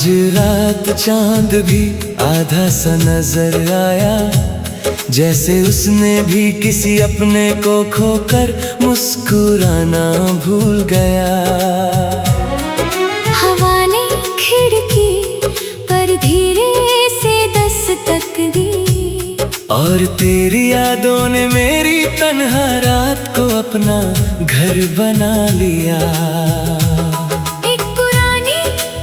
रात चांद भी आधा सा नजर आया, जैसे उसने भी किसी अपने को खोकर मुस्कुराना भूल गया। हवा ने खिड़की पर धीरे से दस्तक दी, और तेरी यादों ने मेरी तन्हा रात को अपना घर बना लिया। एक पुरानी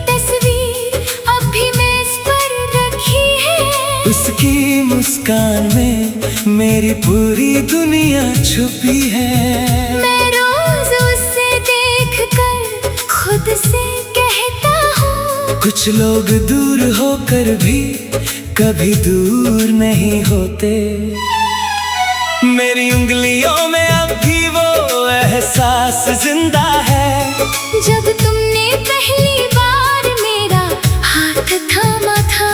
तस्वीर अब भी मेज पर रखी है, उसकी मुस्कान में मेरी पूरी दुनिया छुपी है। मैं रोज उसे देखकर खुद से कहता हूँ, कुछ लोग दूर होकर भी कभी दूर नहीं होते। मेरी उंगलियों में अब भी वो एहसास जिंदा है, जब तुमने पहली बार मेरा हाथ थामा था।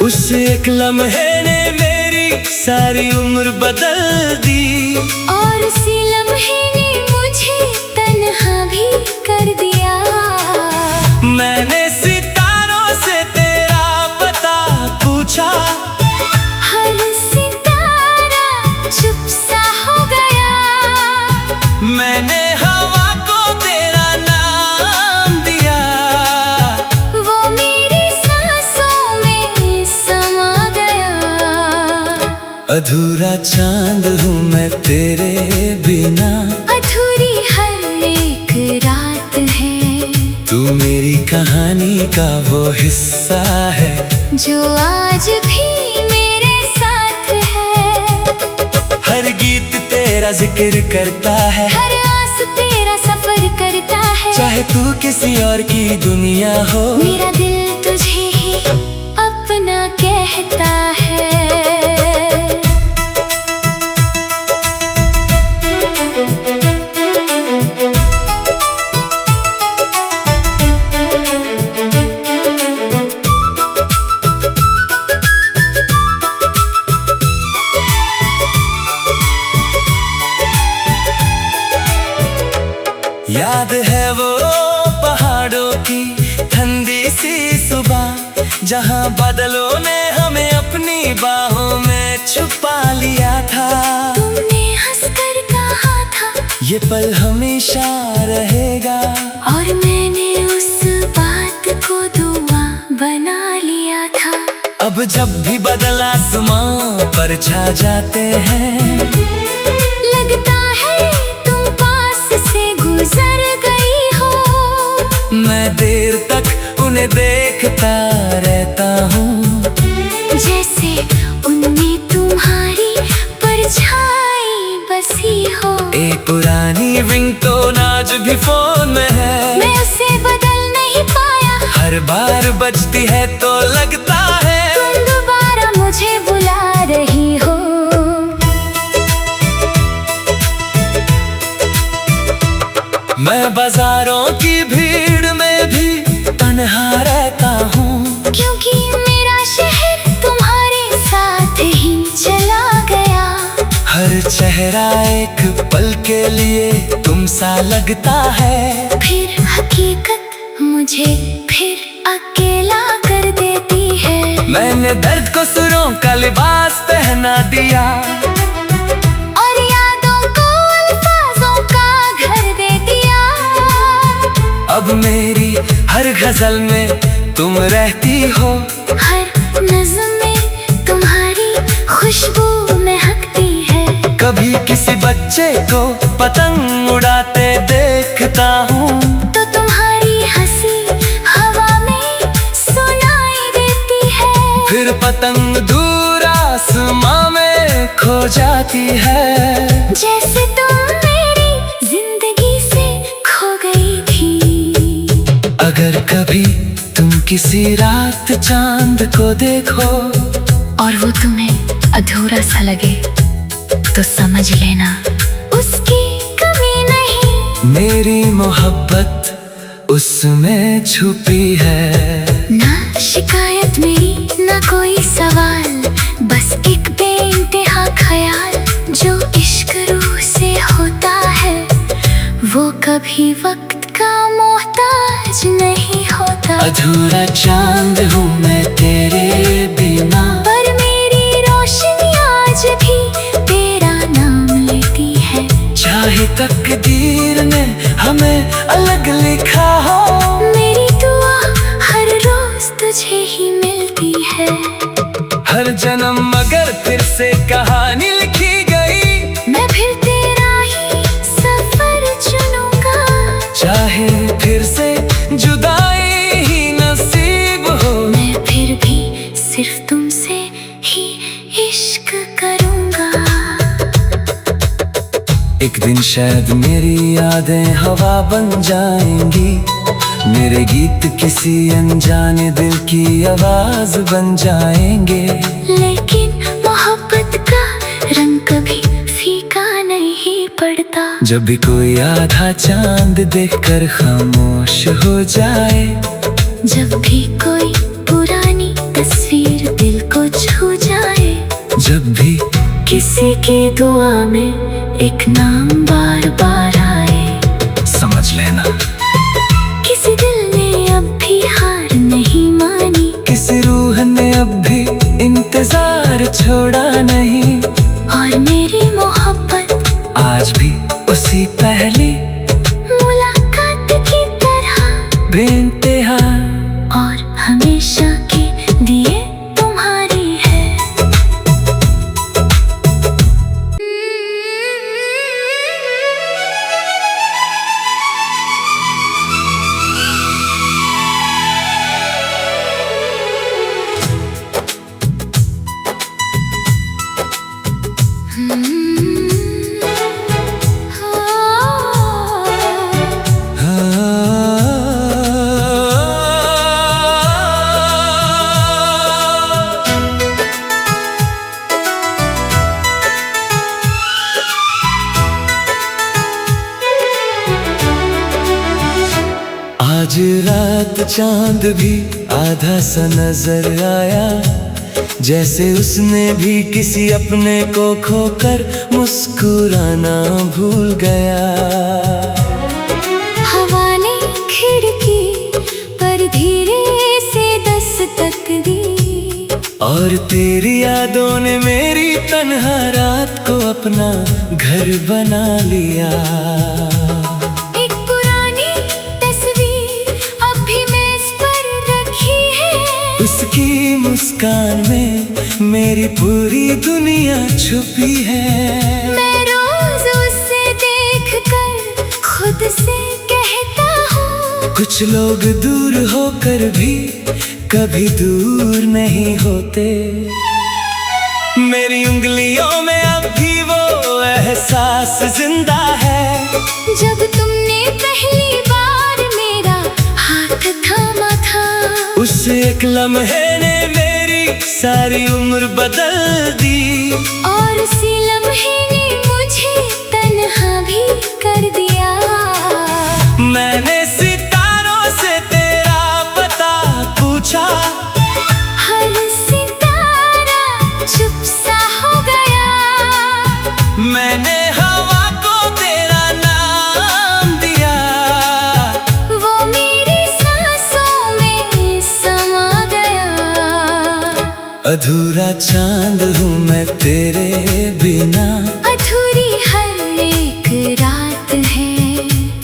उस एक लम्हे ने मेरी सारी उम्र बदल दी, और उसी लम्हे ने मुझे तन्हा भी कर दिया। मैंने सितारों से तेरा पता पूछा, हर सितारा चुप सा हो गया। मैंने हवा को तेरा नाम दिया, वो मेरी सांसों में समा गया। अधूरा चांद हूँ मैं तेरे बिना, अधूरी हर एक रात है, तू मेरी कहानी का वो हिस्सा है जो आज भी मेरे साथ है। हर गीत तेरा जिक्र करता है, हर आस तेरा सफर करता है। चाहे तू किसी और की दुनिया हो, मेरा दिल तुझे ही अपना कहता है। याद है वो पहाड़ों की ठंडी सी सुबह, जहाँ बादलों ने हमें अपनी बाहों में छुपा लिया था। तुमने हंसकर कहा था ये पल हमेशा रहेगा, और मैंने उस बात को दुआ बना लिया था। अब जब भी बादल आसमां पर छा जाते हैं, लगता है तुम पास से गुजर गई हो। मैं देर तक उन्हें देखता रहता हूँ, जैसे उनमें तुम्हारी परछाई बसी हो। एक पुरानी रिंगटोन आज भी फोन में है, मैं उसे बदल नहीं पाया। हर बार बजती है तो लगता है तुम दोबारा मुझे बुला रही हो। मैं बाजारों की भीड़ में भी तन्हा रहता हूँ, क्योंकि मेरा शहर तुम्हारे साथ ही चला गया। हर चेहरा एक पल के लिए तुम सा लगता है। फिर हकीकत मुझे फिर अकेला कर देती है। मैंने दर्द को सुरों का लिबास पहना दिया, और यादों को अल्फाजों का घर दे दिया। अब मेरी हर गजल में तुम रहती हो, हर नज़्म में तुम्हारी खुशबू महकती है। कभी किसी बच्चे को पतंग उड़ाते देखता हूँ, तो तुम्हारी हंसी हवा में सुनाई देती है। फिर पतंग दूर आसमां में खो जाती है, जैसे तुम मेरी जिंदगी से खो गई थी। अगर कभी तुम किसी रात चांद को देखो, और वो तुम्हें अधूरा सा लगे, तो समझ लेना उसकी कमी नहीं। मेरी मोहब्बत उसमें छुपी है। ना शिकायत मेरी ना कोई सवाल, बस एक बेइंतहा ख्याल। जो इश्क रूह से होता है, वो कभी वक्त का मोह मोहताज नहीं होता। अधूरा चांद हूँ मैं तेरे बिना, पर मेरी रोशनी आज भी तेरा नाम लेती है। चाहे तकदीर ने हमें अलग लिखा हो, मेरी दुआ हर रोज तुझे ही मिलती है। हर जन्म मगर फिर से कहानी लिखी गई, मैं फिर तेरा ही सफर चुनूंगा। चाहे फिर से जुदाई ही नसीब हो, मैं फिर भी सिर्फ तुमसे ही इश्क करूंगा। एक दिन शायद मेरी यादें हवा बन जाएंगी, मेरे गीत किसी अनजाने दिल की आवाज बन जाएंगे। लेकिन मोहब्बत का रंग कभी फीका नहीं पड़ता। जब भी कोई आधा चांद देखकर खामोश हो जाए, जब भी कोई पुरानी तस्वीर दिल को छू जाए, जब भी किसी की दुआ में एक नाम बार बार आए, समझ लेना किसी दिल ने अब भी हार नहीं मानी। किसी रूह ने अब भी इंतजार छोड़ा नहीं, और मेरी मोहब्बत आज भी उसी पहली मुलाकात की तरह बेइंतहा और हमेशा के लिए तुम्हारी है। आज रात चांद भी आधा सा नजर आया, जैसे उसने भी किसी अपने को खोकर मुस्कुराना भूल गया। हवा ने खिड़की पर धीरे से दस्तक दी, और तेरी यादों ने मेरी तन्हा रात को अपना घर बना लिया। एक पुरानी तस्वीर अब भी मेज पर रखी है, उसकी मुस्कान में मेरी पूरी दुनिया छुपी है। मैं रोज उसे देखकर खुद से कहता हूँ, कुछ लोग दूर होकर भी कभी दूर नहीं होते। मेरी उंगलियों में अब भी वो एहसास जिंदा है, जब तुमने पहली बार मेरा हाथ थामा था। उस एक लम्हे ने मेरी सारी उम्र बदल दी, और उसी लम्हे ने मुझे तन्हा भी कर दिया। मैंने सितारों से तेरा पता पूछा, हर सितारा चुप सा हो गया। मैंने हवा को तेरा नाम दिया, वो मेरी सांसों में समा गया। अधूरा चांद हूँ मैं तेरे बिना, अधूरी हर एक रात है,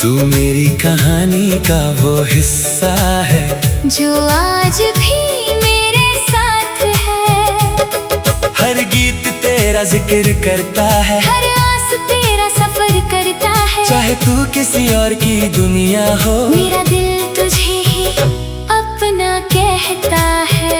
तू मेरी कहानी का वो हिस्सा है, जो आज भी मेरे साथ है। हर गीत तेरा जिक्र करता है, हर आस तेरा सफर करता है। चाहे तू किसी और की दुनिया हो, मेरा दिल तुझे ही अपना कहता है।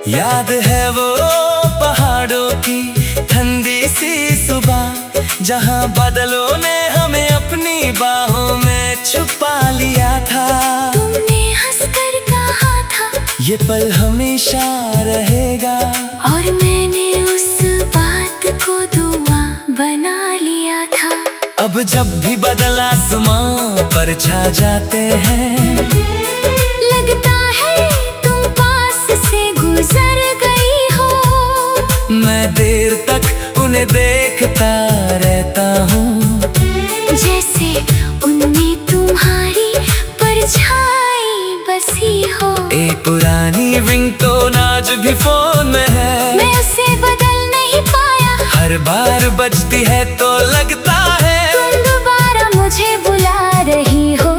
याद है वो पहाड़ों की ठंडी सी सुबह, जहाँ बादलों ने हमें अपनी बाहों में छुपा लिया था। तुमने हंसकर कहा था ये पल हमेशा रहेगा, और मैंने उस बात को दुआ जब भी बादल आसमां पर छा जाते हैं, लगता है तुम पास से गुजर गई हो। मैं देर तक उन्हें देखता रहता हूँ, जैसे उनमें तुम्हारी परछाई बसी हो। एक पुरानी रिंगटोन आज भी फोन में है, मैं उसे बदल नहीं पाया। हर बार बजती है तो लगता है तुम दोबारा मुझे बुला रही हो।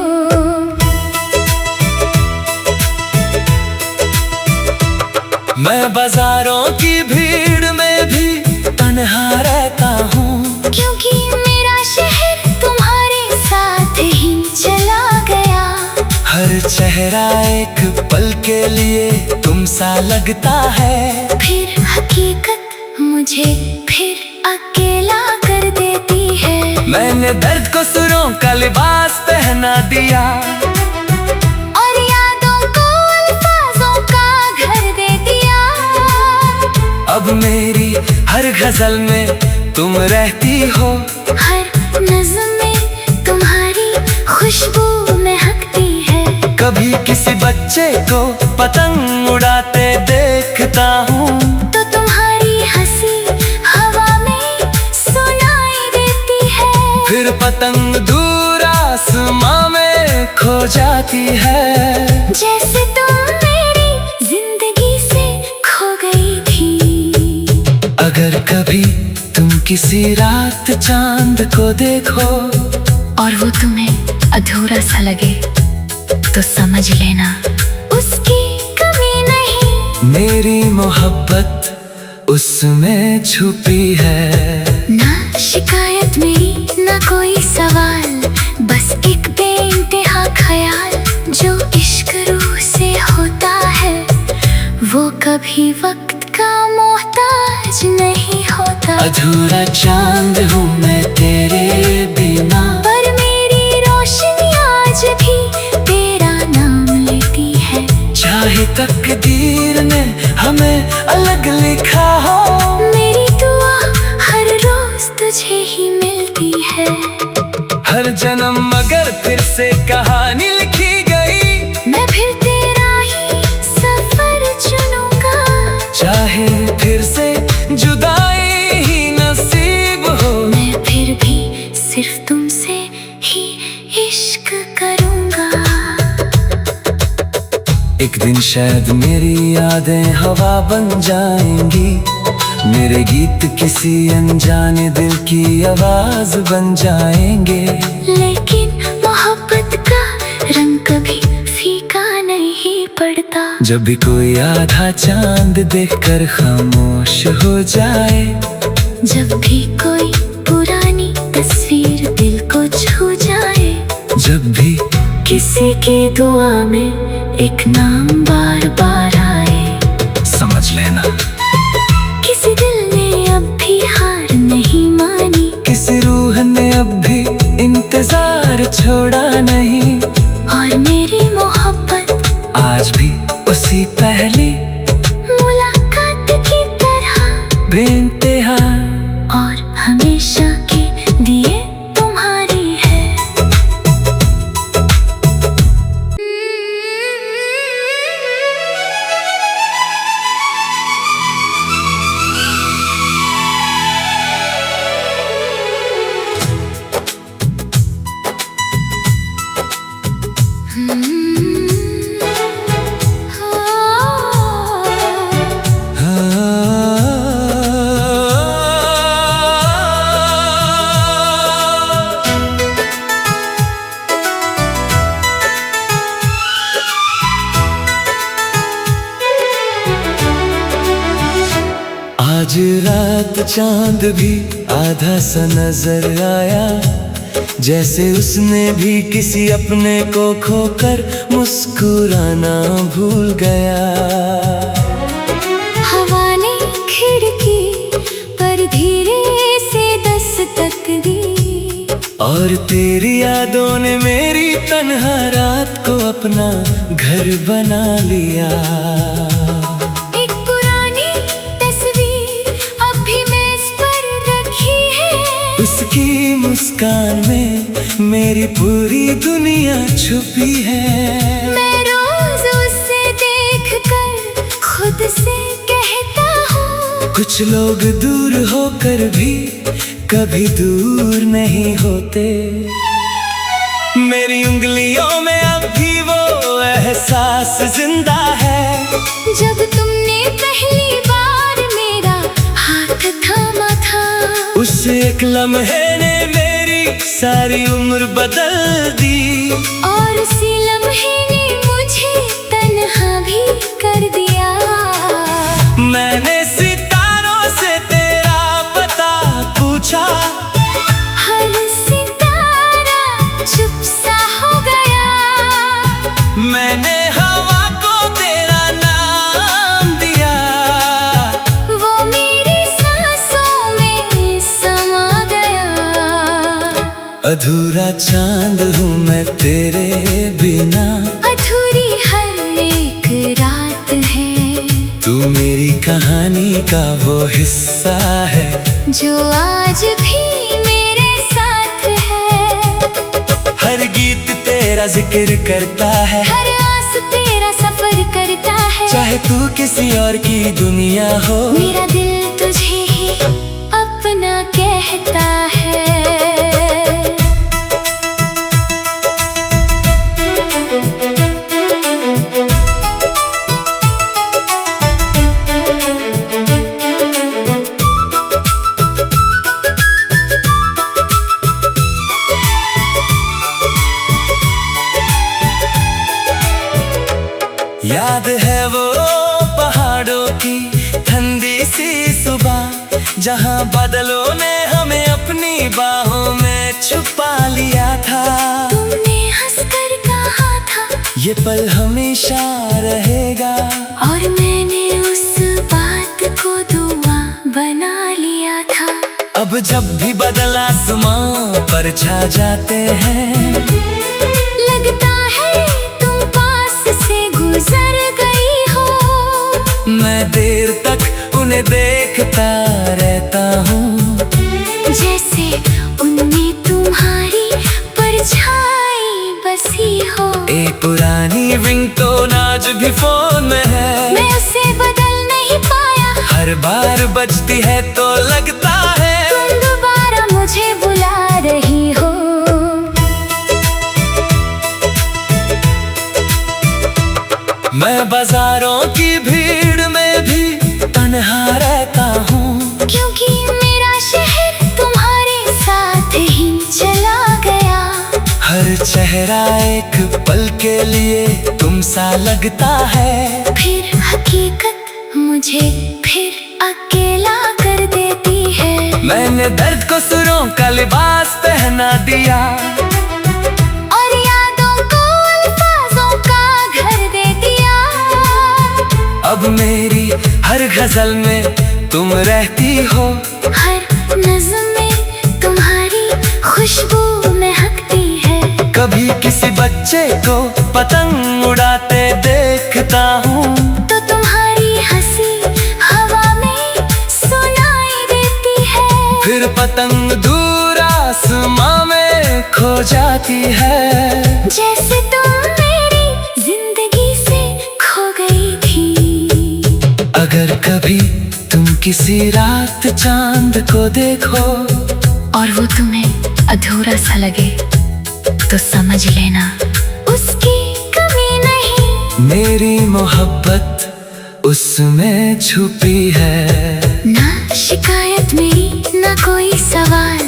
मैं बाजारों की भीड़ में भी तन्हा रहता हूँ, क्योंकि मेरा शहर तुम्हारे साथ ही चला गया। हर चेहरा एक पल के लिए तुम सा लगता है, फिर हकीकत मुझे फिर अकेला कर देती है। मैंने दर्द को सुरों का लिबास पहना दिया, और यादों को अल्फाजों का घर दे दिया। अब मेरी हर गजल में तुम रहती हो, हर नज़्म में तुम्हारी खुशबू महकती है। कभी किसी बच्चे को पतंग उड़ाते देखता हूँ, तो तुम्हारी हंसी हवा में सुनाई देती है। फिर पतंग दूर आसमां में खो जाती है, जैसे तुम मेरी जिंदगी से खो गई थी। अगर कभी तुम किसी रात चांद को देखो और वो तुम्हें अधूरा सा लगे, तो समझ लेना उसकी कमी नहीं। मेरी मोहब्बत उसमें छुपी है। ना शिकायत मेरी ना कोई सवाल, बस एक बेइंतहा ख्याल। जो इश्क रूह से होता है वो कभी वक्त का मोहताज नहीं होता। अधूरा चांद हूँ मैं तेरे बिना, पर मेरी रोशनी आज भी तेरा नाम लेती है। चाहे तकदीर ने हमें अलग लिखा हो, मेरी दुआ हर रोज तुझे ही मिलती है। हर जन्म मगर फिर से कहानी लिखी गई, मैं फिर तेरा ही सफर चुनूंगा। चाहे फिर से जुदाई ही नसीब हो, मैं फिर भी सिर्फ तुमसे ही इश्क करूंगा। एक दिन शायद मेरी यादें हवा बन जाएंगी, मेरे गीत किसी अनजाने दिल की आवाज बन जाएंगे। लेकिन मोहब्बत का रंग कभी फीका नहीं पड़ता। जब भी कोई आधा चांद देखकर खामोश हो जाए, जब भी कोई पुरानी तस्वीर दिल को छू जाए, जब भी किसी की दुआ में एक नाम बार बार आए, समझ लेना किसी दिल ने अब भी हार नहीं मानी। किसी रूह ने अब भी इंतजार छोड़ा नहीं, और मेरी मोहब्बत आज भी उसी पहली मुलाकात की तरह बेइंतहा और हमेशा के लिए तुम्हारी है। आज रात चांद भी आधा सा नजर आया, जैसे उसने भी किसी अपने को खोकर मुस्कुराना भूल गया। हवा ने खिड़की पर धीरे से दस्तक दी, और तेरी यादों ने मेरी तन्हा रात को अपना घर बना लिया। एक पुरानी तस्वीर अब भी मेज पर रखी है, उसकी मुस्कान मुस्कान में मेरी पूरी दुनिया छुपी है। मैं रोज उसे देखकर खुद से कहता हूँ, कुछ लोग दूर होकर भी कभी दूर नहीं होते। मेरी उंगलियों में अब भी वो एहसास जिंदा है, जब तुमने पहली बार मेरा हाथ थामा था। उस एक लम्हे ने मेरी सारी उम्र बदल दी, और उसी लम्हे ने मुझे तन्हा भी कर दिया। मैंने सितारों से तेरा पता पूछा, हर सितारा चुप सा हो गया। मैंने हवा को तेरा नाम दिया, वो मेरी सांसों में समा गया। अधूरा चांद हूँ मैं तेरे बिना, अधूरी हर एक रात है। तू मेरी कहानी का वो हिस्सा है, जो आज भी मेरे साथ है। हर गीत तेरा जिक्र करता है, हर आस तेरा सफर करता है। चाहे तू किसी और की दुनिया हो, मेरा दिल तुझे ही अपना कहता है। याद है वो पहाड़ों की ठंडी सी सुबह, जहाँ बादलों ने हमें अपनी बाहों में छुपा लिया था। तुमने हंसकर कहा था, ये पल हमेशा रहेगा, और मैंने उस बात को दुआ बना लिया था। अब जब भी बादल आसमां पर छा जाते हैं, लगता है तुम पास से गुजर गई हो। मैं देर तक उन्हें देखता रहता हूँ, जैसे उनमें तुम्हारी परछाई बसी हो। एक पुरानी रिंगटोन आज भी फोन में है, मैं उसे बदल नहीं पाया। हर बार बजती है तो लगता है तुम दोबारा मुझे बुला रही हो। मैं बाजारों की भीड़ में भी तन्हा रहता हूँ, क्योंकि मेरा शहर तुम्हारे साथ ही चला गया। हर चेहरा एक पल के लिए तुम सा लगता है। फिर हकीकत मुझे फिर अकेला कर देती है। मैंने दर्द को सुरों का लिबास पहना दिया, और यादों को अल्फाजों का घर दे दिया। अब मेरी हर गजल में तुम रहती हो, हर नज़्म में तुम्हारी खुशबू महकती है। कभी किसी बच्चे को पतंग उड़ाते देखता हूँ, तो तुम्हारी हंसी हवा में सुनाई देती है। फिर पतंग दूर आसमां में खो जाती है, जैसे तुम मेरी जिंदगी से खो गई थी। अगर कभी तुम किसी रात चांद को देखो, और वो तुम्हें अधूरा सा लगे, तो समझ लेना उसकी कमी नहीं। मेरी मोहब्बत उसमें छुपी है। ना शिकायत मेरी ना कोई सवाल,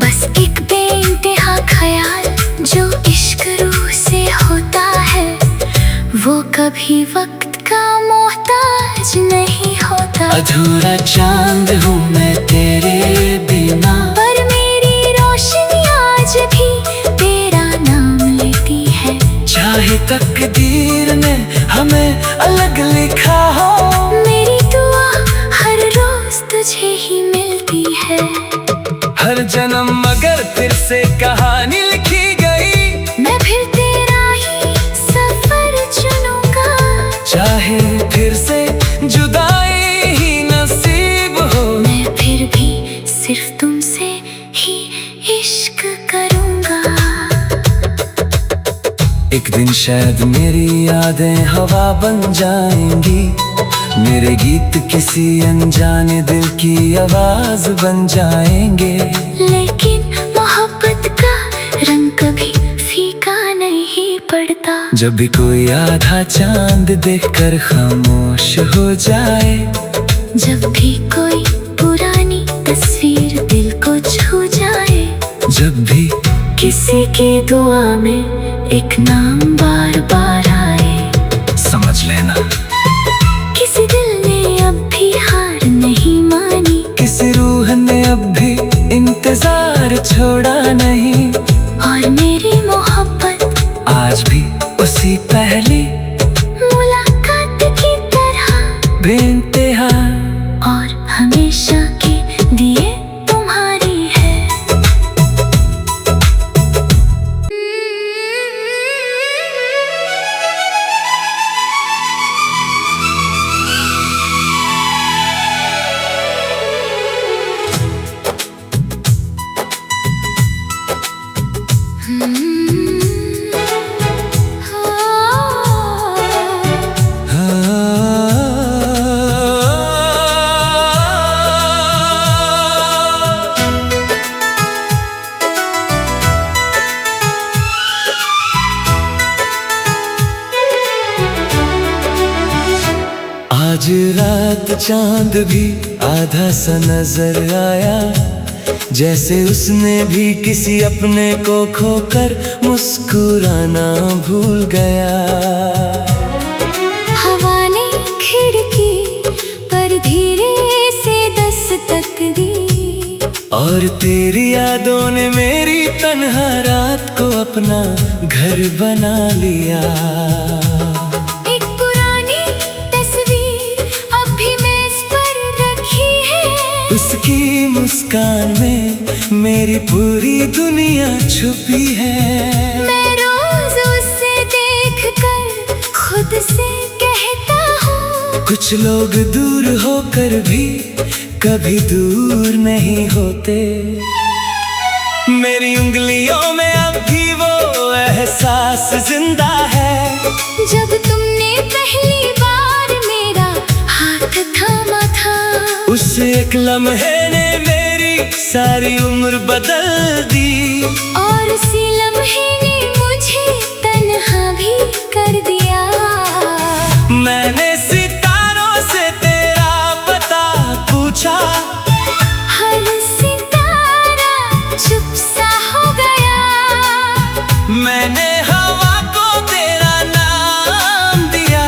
बस एक बेइंतहा ख्याल। जो इश्क रूह से होता है, वो कभी वक्त का मोहताज नहीं होता। अधूरा चांद हूँ मैं तेरे बिना, पर मेरी रोशनी आज भी तेरा नाम लेती है। चाहे तकदीर ने हमें अलग लिखा हो, मेरी दुआ हर रोज तुझे ही मिलती है। हर जन्म मगर फिर से कहानी लिखी गई, मैं फिर तेरा ही सफर चुनूंगा। चाहे फिर से जुदाई ही नसीब हो, मैं फिर भी सिर्फ तुमसे ही इश्क दिन शायद मेरी यादें हवा बन जाएंगी, मेरे गीत किसी अनजाने दिल की आवाज बन जाएंगे। लेकिन मोहब्बत का रंग कभी फीका नहीं पड़ता। जब भी कोई आधा चांद देखकर खामोश हो जाए, जब भी कोई पुरानी तस्वीर दिल को छू जाए, जब भी किसी की दुआ में एक नाम बार बार आए, समझ लेना किसी दिल ने अब भी हार नहीं मानी, किसी रूह ने अब भी इंतजार छोड़ा नहीं। और मेरी मोहब्बत आज भी उसी पहली मुलाकात की तरह बेइंतहा और हमेशा के लिए तुम्हारी है। आज रात चांद भी आधा सा नजर आया, जैसे उसने भी किसी अपने को खोकर मुस्कुराना भूल गया। हवा ने खिड़की पर धीरे से दस्तक दी, और तेरी यादों ने मेरी तन्हा रात को अपना घर बना लिया। एक पुरानी तस्वीर अब भी मेज पर रखी है, उसकी मुस्कान में मेरी पूरी दुनिया छुपी है। मैं रोज उसे देखकर खुद से कहता हूँ, कुछ लोग दूर होकर भी कभी दूर नहीं होते। मेरी उंगलियों में अब भी वो एहसास जिंदा है, जब तुमने पहली बार मेरा हाथ थामा था। उस एक लम्हे ने मेरी सारी उम्र बदल दी, और उसी लम्हे ने मुझे तन्हा भी कर दिया। मैंने सितारों से तेरा पता पूछा, हर सितारा चुप सा हो गया। मैंने हवा को तेरा नाम दिया,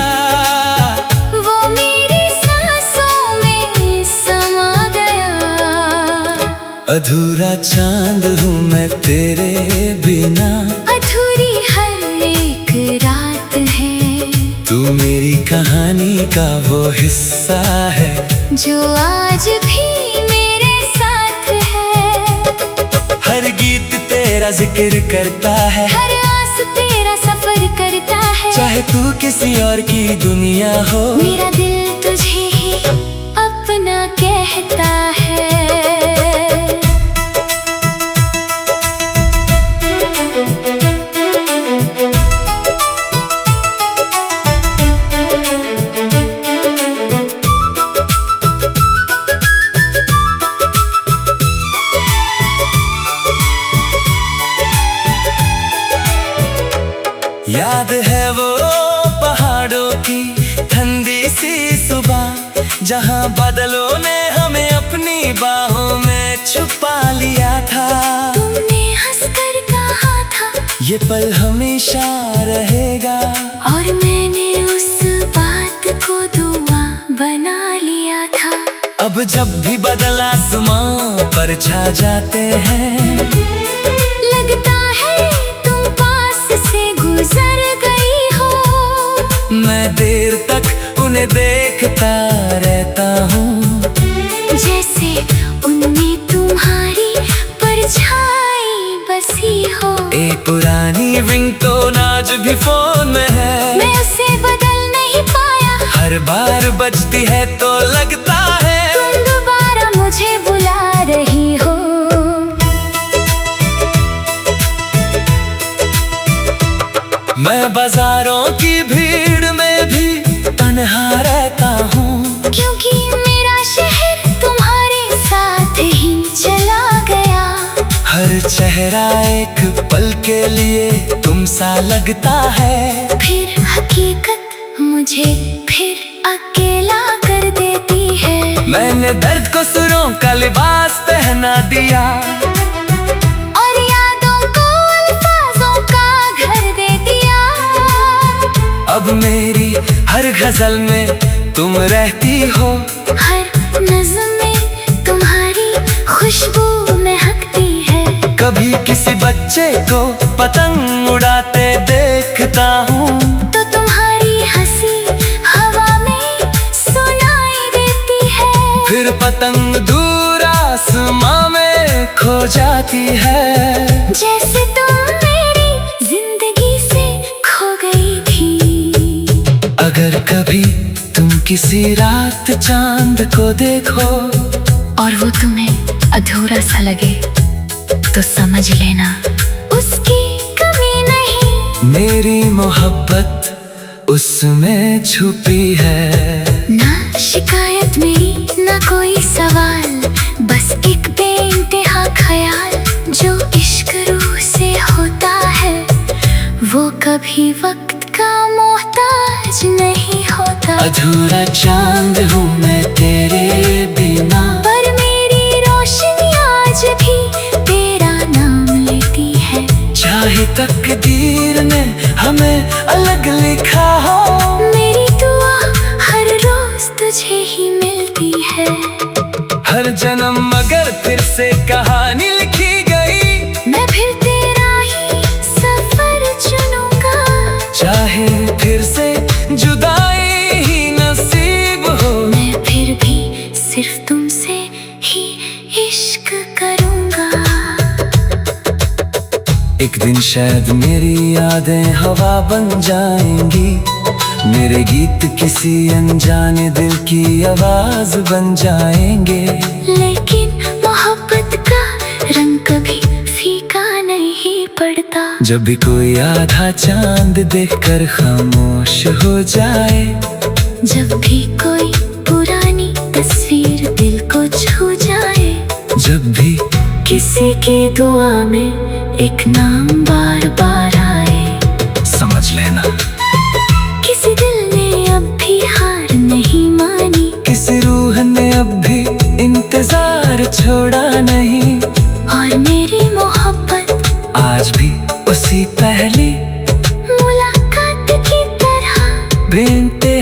वो मेरी सांसों में समा गया। अधूरा चांद हूँ मैं तेरे बिना, अधूरी हर एक रात है, तू मेरी कहानी का वो हिस्सा है जो आज भी मेरे साथ है। हर गीत तेरा जिक्र करता है, हर आस तेरा सफर करता है। चाहे तू किसी और की दुनिया हो, मेरा दिल तुझे ही अपना कहता है। याद है वो पहाड़ों की ठंडी सी सुबह, जहाँ बादलों ने हमें अपनी बाहों में छुपा लिया था। तुमने हंसकर कहा था ये पल हमेशा रहेगा, और मैंने उस बात को दुआ बना लिया था। अब जब भी बादल आसमां पर छा जाते हैं, लगता है तुम पास से गुजर गई हो। मैं देर तक उन्हें देखता रहता हूँ, जैसे उनमें तुम्हारी परछाई बसी हो। एक पुरानी रिंगटोन आज भी फोन में है, मैं उसे बदल नहीं पाया। हर बार बजती है तो लगता है तुम दोबारा मुझे बुला रही हो। मैं चेहरा एक पल के लिए तुम सा लगता है, फिर हकीकत मुझे फिर अकेला कर देती है। मैंने दर्द को सुरों का लिबास पहना दिया और यादों को अल्फाजों का घर दे दिया। अब मेरी हर गजल में तुम रहती हो, हर नज़्म में तुम्हारी खुशबू महकती है। कभी किसी बच्चे को पतंग उड़ाते देखता हूँ तो तुम्हारी हंसी हवा में सुनाई देती है। फिर पतंग दूर आसमां में खो जाती है, जैसे तुम मेरी जिंदगी से खो गई थी। अगर कभी तुम किसी रात चांद को देखो और वो तुम्हें अधूरा सा लगे तो समझ लेना उसकी कमी नहीं, मेरी मोहब्बत उसमें छुपी है। ना शिकायत मेरी ना कोई सवाल, बस एक बेइंतहा ख्याल। जो इश्क रूह से होता है वो कभी वक्त का मोहताज नहीं होता। अधूरा चांद हूँ मैं तेरे बिना, पर मेरी रोशनी आज भी तेरा नाम लेती है। चाहे तकदीर ने हमें अलग लिखा हो, मेरी दुआ हर रोज तुझे ही मिलती है। हर जन्म अगर फिर से कहानी लिखी गई, मैं फिर तेरा ही सफर चुनूंगा। चाहे फिर से जुदाई ही नसीब हो, मैं फिर भी सिर्फ तुमसे ही इश्क करूंगा। एक दिन शायद मेरी यादें हवा बन जाएंगी, मेरे गीत किसी अनजाने दिल की आवाज बन जाएंगे। लेकिन मोहब्बत का रंग कभी फीका नहीं पड़ता। जब भी कोई आधा चांद देखकर खामोश हो जाए, जब भी कोई पुरानी तस्वीर दिल को छू जाए, जब भी किसी की दुआ में एक नाम बार बार आए, समझ लेना किसी दिल ने अब भी हार नहीं मानी, किसी रूह ने अब भी इंतजार छोड़ा नहीं। और मेरी मोहब्बत आज भी उसी पहली मुलाकात की तरह बेइंतहा